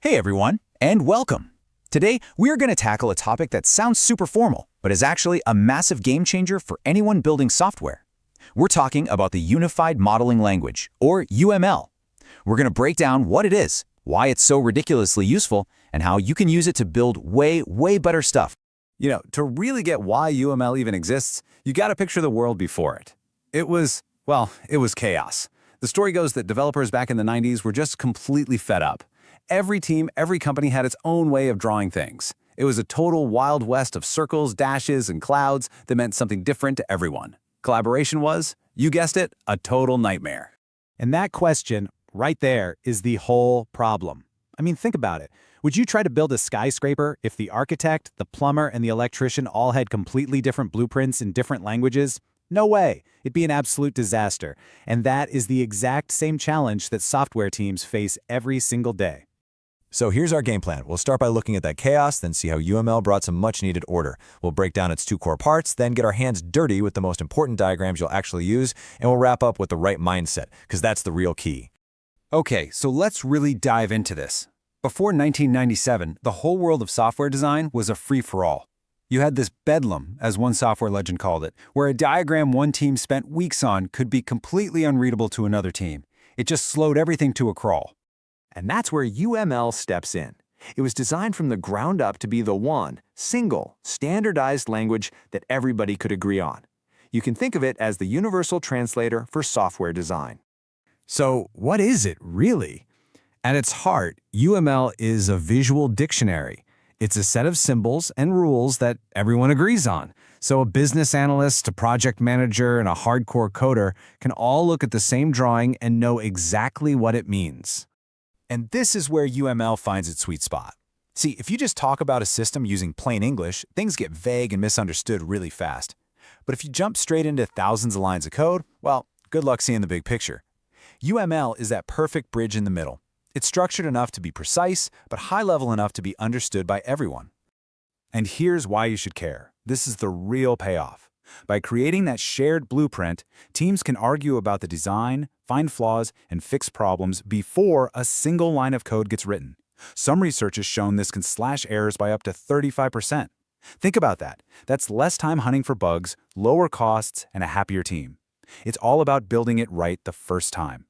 Hey everyone, and welcome. Today, we are going to tackle a topic that sounds super formal, but is actually a massive game changer for anyone building software. We're talking about the Unified Modeling Language, or UML. We're going to break down what it is, why it's so ridiculously useful, and how you can use it to build way better stuff. To really get why UML even exists, you gotta picture the world before it. It was chaos. The story goes that developers back in the 90s were just completely fed up. Every team, every company had its own way of drawing things. It was a total wild west of circles, dashes, and clouds that meant something different to everyone. Collaboration was, you guessed it, a total nightmare. And that question right there is the whole problem. I mean, think about it. Would you try to build a skyscraper if the architect, the plumber, and the electrician all had completely different blueprints in different languages? No way. It'd be an absolute disaster. And that is the exact same challenge that software teams face every single day. So here's our game plan. We'll start by looking at that chaos, then see how UML brought some much-needed order. We'll break down its two core parts, then get our hands dirty with the most important diagrams you'll actually use, and we'll wrap up with the right mindset, because that's the real key. Okay, so let's really dive into this. Before 1997, the whole world of software design was a free-for-all. You had this bedlam, as one software legend called it, where a diagram one team spent weeks on could be completely unreadable to another team. It just slowed everything to a crawl. And that's where UML steps in. It was designed from the ground up to be the one, single, standardized language that everybody could agree on. You can think of it as the universal translator for software design. So what is it, really? At its heart, UML is a visual dictionary. It's a set of symbols and rules that everyone agrees on. So a business analyst, a project manager, and a hardcore coder can all look at the same drawing and know exactly what it means. And this is where UML finds its sweet spot. See, if you just talk about a system using plain English, things get vague and misunderstood really fast. But if you jump straight into thousands of lines of code, well, good luck seeing the big picture. UML is that perfect bridge in the middle. It's structured enough to be precise, but high-level enough to be understood by everyone. And here's why you should care. This is the real payoff. By creating that shared blueprint, teams can argue about the design, find flaws, and fix problems before a single line of code gets written. Some research has shown this can slash errors by up to 35%. Think about that. That's less time hunting for bugs, lower costs, and a happier team. It's all about building it right the first time.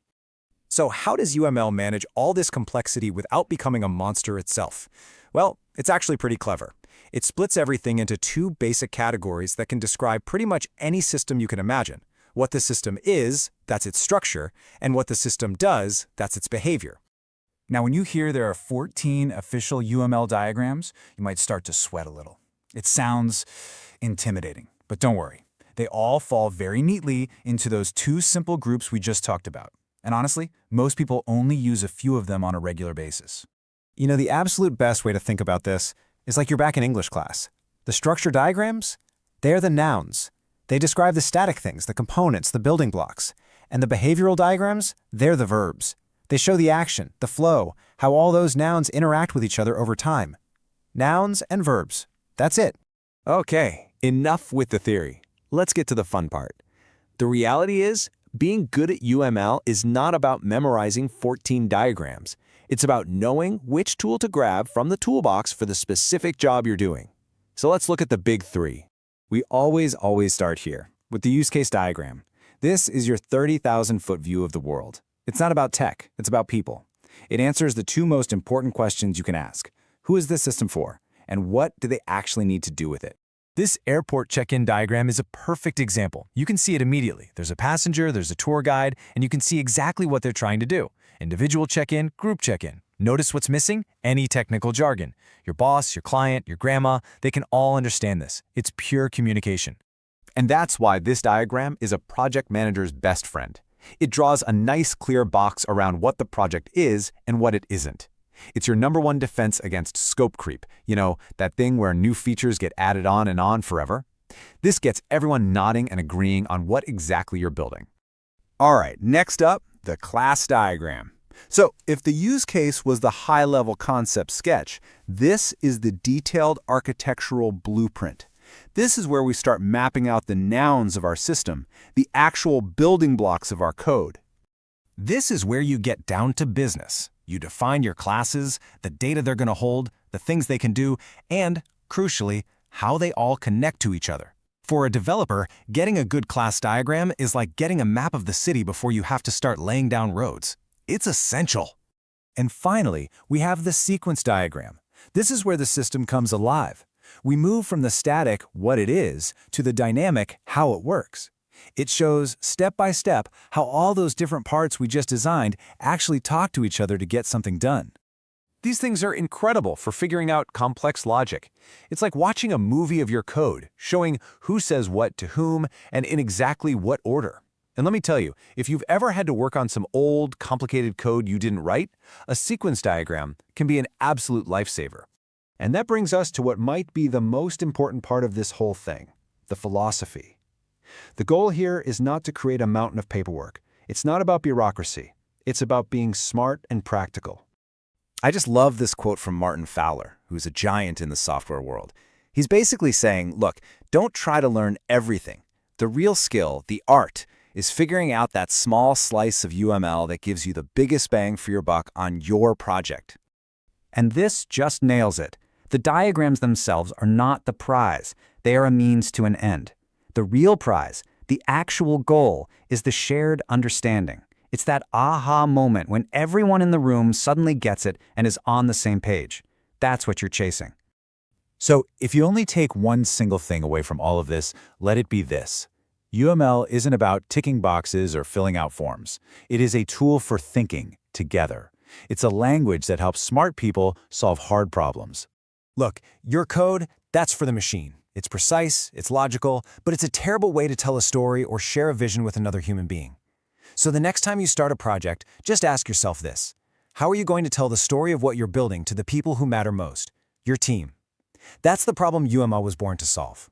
So how does UML manage all this complexity without becoming a monster itself? Well, it's actually pretty clever. It splits everything into two basic categories that can describe pretty much any system you can imagine. What the system is, that's its structure, and what the system does, that's its behavior. Now, when you hear there are 14 official UML diagrams, you might start to sweat a little. It sounds intimidating, but don't worry. They all fall very neatly into those two simple groups we just talked about. And honestly, most people only use a few of them on a regular basis. The absolute best way to think about this is like you're back in English class. The structure diagrams, they're the nouns. They describe the static things, the components, the building blocks. And the behavioral diagrams, they're the verbs. They show the action, the flow, how all those nouns interact with each other over time. Nouns and verbs. That's it. Okay, enough with the theory. Let's get to the fun part. The reality is, being good at UML is not about memorizing 14 diagrams. It's about knowing which tool to grab from the toolbox for the specific job you're doing. So let's look at the big three. We always start here, with the use case diagram. This is your 30,000-foot view of the world. It's not about tech, it's about people. It answers the two most important questions you can ask. Who is this system for? And what do they actually need to do with it? This airport check-in diagram is a perfect example. You can see it immediately. There's a passenger, there's a tour guide, and you can see exactly what they're trying to do. Individual check-in, group check-in. Notice what's missing? Any technical jargon. Your boss, your client, your grandma, they can all understand this. It's pure communication. And that's why this diagram is a project manager's best friend. It draws a nice, clear box around what the project is and what it isn't. It's your number one defense against scope creep, that thing where new features get added on and on forever. This gets everyone nodding and agreeing on what exactly you're building. All right, next up, the class diagram. So if the use case was the high-level concept sketch, this is the detailed architectural blueprint. This is where we start mapping out the nouns of our system, the actual building blocks of our code. This is where you get down to business. You define your classes, the data they're going to hold, the things they can do, and, crucially, how they all connect to each other. For a developer, getting a good class diagram is like getting a map of the city before you have to start laying down roads. It's essential. And finally, we have the sequence diagram. This is where the system comes alive. We move from the static, what it is, to the dynamic, how it works. It shows, step by step, how all those different parts we just designed actually talk to each other to get something done. These things are incredible for figuring out complex logic. It's like watching a movie of your code, showing who says what to whom and in exactly what order. And let me tell you, if you've ever had to work on some old, complicated code you didn't write, a sequence diagram can be an absolute lifesaver. And that brings us to what might be the most important part of this whole thing, the philosophy. The goal here is not to create a mountain of paperwork. It's not about bureaucracy. It's about being smart and practical. I just love this quote from Martin Fowler, who's a giant in the software world. He's basically saying, look, don't try to learn everything. The real skill, the art, is figuring out that small slice of UML that gives you the biggest bang for your buck on your project. And this just nails it. The diagrams themselves are not the prize. They are a means to an end. The real prize, the actual goal, is the shared understanding. It's that aha moment when everyone in the room suddenly gets it and is on the same page. That's what you're chasing. So, if you only take one single thing away from all of this, let it be this. UML isn't about ticking boxes or filling out forms. It is a tool for thinking together. It's a language that helps smart people solve hard problems. Look, your code, that's for the machine. It's precise, it's logical, but it's a terrible way to tell a story or share a vision with another human being. So the next time you start a project, just ask yourself this. How are you going to tell the story of what you're building to the people who matter most? Your team. That's the problem UML was born to solve.